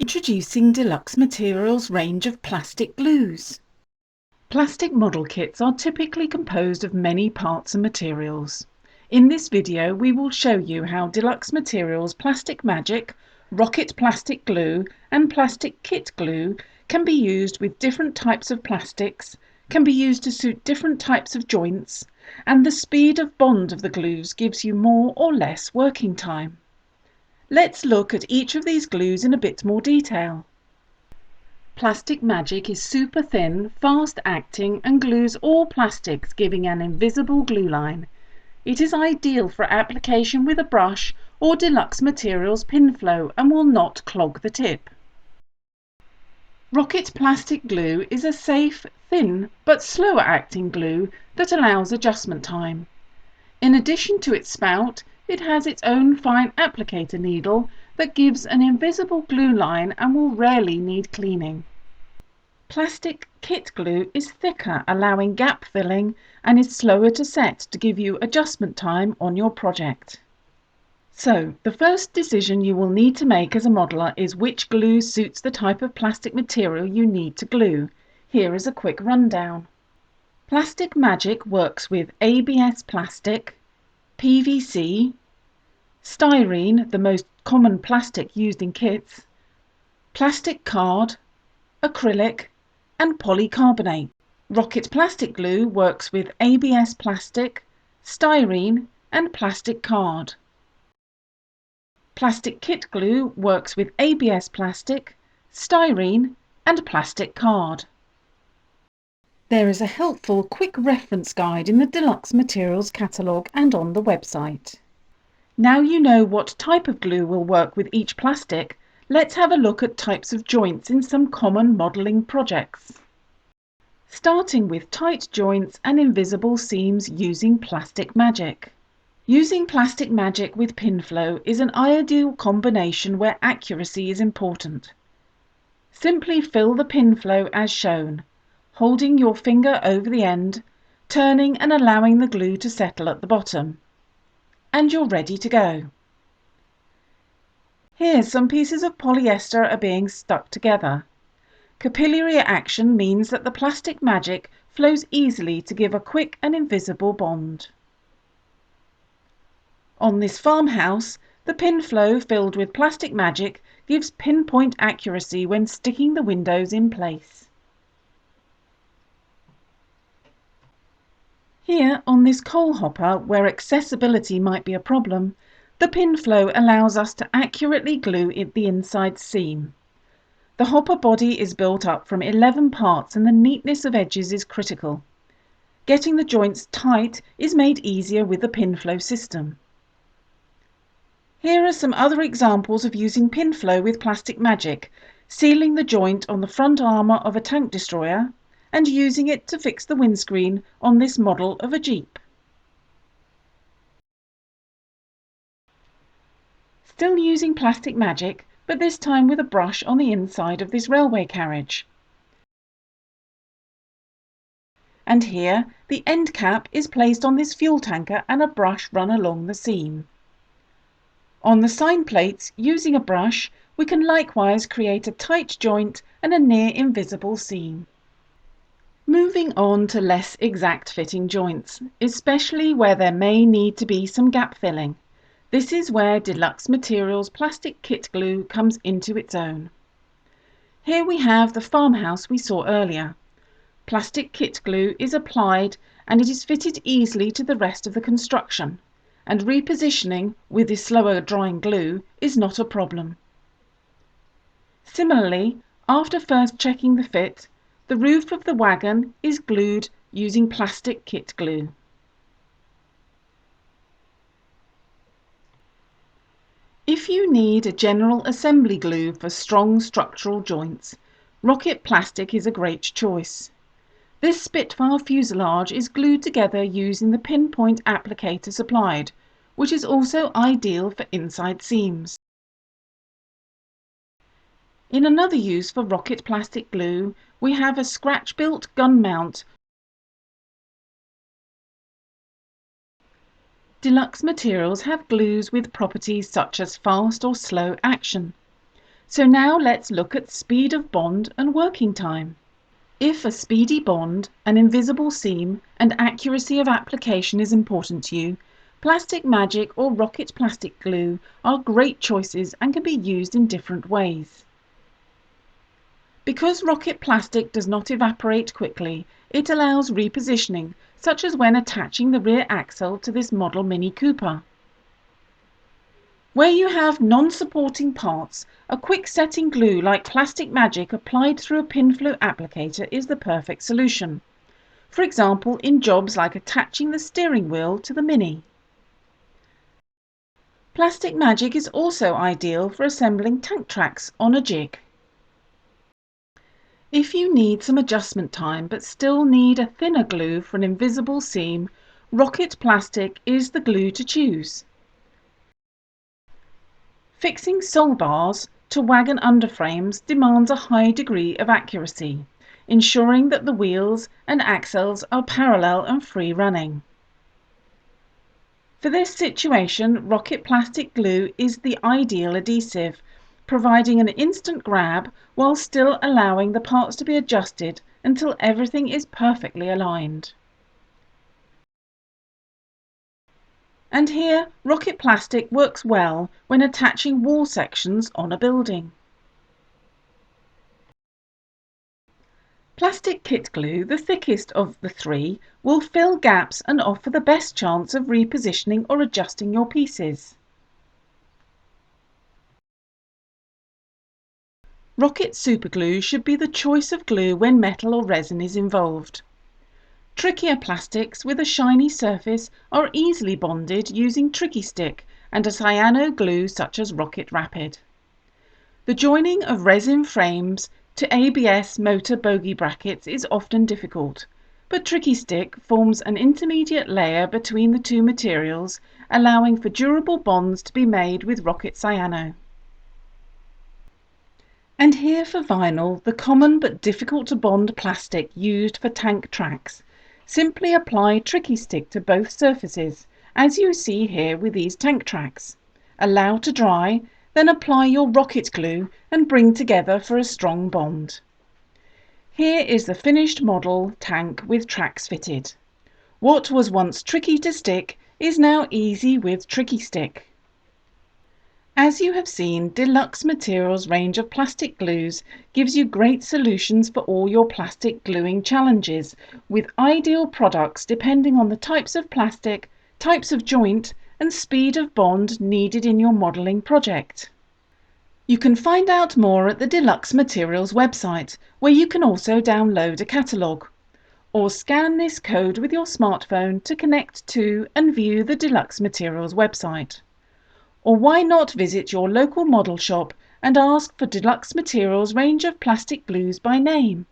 Introducing Deluxe Materials range of plastic glues. Plastic model kits are typically composed of many parts and materials. In this video we will show you how Deluxe Materials Plastic Magic, Roket Plastic Glue and Plastic Kit Glue can be used with different types of plastics, can be used to suit different types of joints, and the speed of bond of the glues gives you more or less working time. Let's look at each of these glues in a bit more detail. Plastic Magic is super thin, fast acting and glues all plastics, giving an invisible glue line. It is ideal for application with a brush or Deluxe Materials Pin Flow and will not clog the tip. Roket Plastic Glue is a safe, thin but slower acting glue that allows adjustment time. In addition to its spout, it has its own fine applicator needle that gives an invisible glue line and will rarely need cleaning. Plastic Kit Glue is thicker, allowing gap filling, and is slower to set to give you adjustment time on your project. So, the first decision you will need to make as a modeler is which glue suits the type of plastic material you need to glue. Here is a quick rundown. Plastic Magic works with ABS plastic, PVC, styrene, the most common plastic used in kits, plastic card, acrylic and polycarbonate. Roket Plastic Glue works with ABS plastic, styrene and plastic card. Plastic Kit Glue works with ABS plastic, styrene and plastic card. There is a helpful quick reference guide in the Deluxe Materials catalogue and on the website. Now you know what type of glue will work with each plastic, let's have a look at types of joints in some common modelling projects. Starting with tight joints and invisible seams using Plastic Magic. Using Plastic Magic with Pin Flow is an ideal combination where accuracy is important. Simply fill the pin flow as shown, holding your finger over the end, turning and allowing the glue to settle at the bottom. And you're ready to go. Here some pieces of polyester are being stuck together. Capillary action means that the Plastic Magic flows easily to give a quick and invisible bond. On this farmhouse, the pin flow filled with Plastic Magic gives pinpoint accuracy when sticking the windows in place. Here on this coal hopper, where accessibility might be a problem, the pin flow allows us to accurately glue the inside seam. The hopper body is built up from 11 parts and the neatness of edges is critical. Getting the joints tight is made easier with the pin flow system. Here are some other examples of using pin flow with Plastic Magic, sealing the joint on the front armour of a tank destroyer and using it to fix the windscreen on this model of a Jeep. Still using Plastic Magic, but this time with a brush on the inside of this railway carriage. And here the end cap is placed on this fuel tanker and a brush run along the seam. On the sign plates, using a brush, we can likewise create a tight joint and a near invisible seam. Moving on to less exact fitting joints, especially where there may need to be some gap filling. This is where Deluxe Materials Plastic Kit Glue comes into its own. Here we have the farmhouse we saw earlier. Plastic Kit Glue is applied and it is fitted easily to the rest of the construction, and repositioning with this slower drying glue is not a problem. Similarly, after first checking the fit, the roof of the wagon is glued using Plastic Kit Glue. If you need a general assembly glue for strong structural joints, Roket Plastic is a great choice. This Spitfire fuselage is glued together using the pinpoint applicator supplied, which is also ideal for inside seams. In another use for Roket Plastic Glue, we have a scratch-built gun mount. Deluxe Materials have glues with properties such as fast or slow action. So now let's look at speed of bond and working time. If a speedy bond, an invisible seam, and accuracy of application is important to you, Plastic Magic or Roket Plastic Glue are great choices and can be used in different ways. Because Roket Plastic does not evaporate quickly, it allows repositioning, such as when attaching the rear axle to this model Mini Cooper. Where you have non-supporting parts, a quick-setting glue like Plastic Magic applied through a Pin Flow Applicator is the perfect solution. For example, in jobs like attaching the steering wheel to the Mini. Plastic Magic is also ideal for assembling tank tracks on a jig. If you need some adjustment time but still need a thinner glue for an invisible seam, Roket Plastic is the glue to choose. Fixing sole bars to wagon underframes demands a high degree of accuracy, ensuring that the wheels and axles are parallel and free running. For this situation, Roket Plastic Glue is the ideal adhesive, providing an instant grab while still allowing the parts to be adjusted until everything is perfectly aligned. And here, Roket Plastic works well when attaching wall sections on a building. Plastic kit glue, the thickest of the three, will fill gaps and offer the best chance of repositioning or adjusting your pieces. Roket Superglue should be the choice of glue when metal or resin is involved. Trickier plastics with a shiny surface are easily bonded using Tricky Stick and a cyano glue such as Roket Rapid. The joining of resin frames to ABS motor bogie brackets is often difficult, but Tricky Stick forms an intermediate layer between the two materials, allowing for durable bonds to be made with Roket Cyano. And here for vinyl, the common but difficult to bond plastic used for tank tracks. Simply apply Tricky Stick to both surfaces, as you see here with these tank tracks. Allow to dry, then apply your Roket glue and bring together for a strong bond. Here is the finished model tank with tracks fitted. What was once tricky to stick is now easy with Tricky Stick. As you have seen, Deluxe Materials range of plastic glues gives you great solutions for all your plastic gluing challenges, with ideal products depending on the types of plastic, types of joint, and speed of bond needed in your modelling project. You can find out more at the Deluxe Materials website, where you can also download a catalogue, or scan this code with your smartphone to connect to and view the Deluxe Materials website. Or why not visit your local model shop and ask for Deluxe Materials range of plastic glues by name?